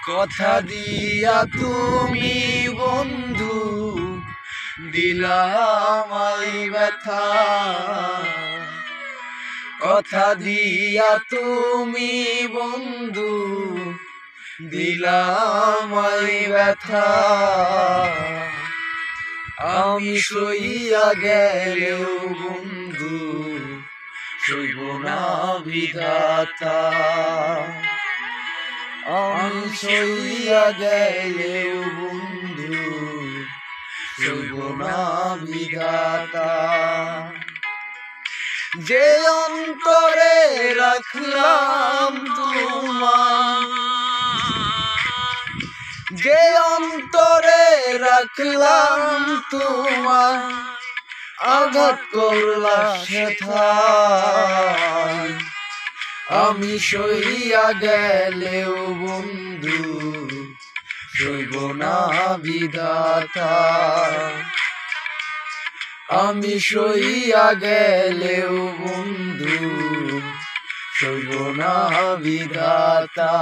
কথা দিয়া তুমি বন্ধু দিলা আমায় ব্যথা, কথা দিয়া তুমি বন্ধু দিলা আমায় ব্যথা। আমি সইয়া গেলেও বন্ধু সইব না বিধাতা, আমি সইয়া গেলেও বন্ধু সইব না বিধাতা। যে অন্তরে রাখলাম তোমার, যে অন্তরে রাখলাম তোমার, আঘাত করলা সেথায়। আমি সইয়া গেলেও বন্ধু সইব না বিধাতা, আমি সইয়া গেলেও বন্ধু সইব না বিধাতা।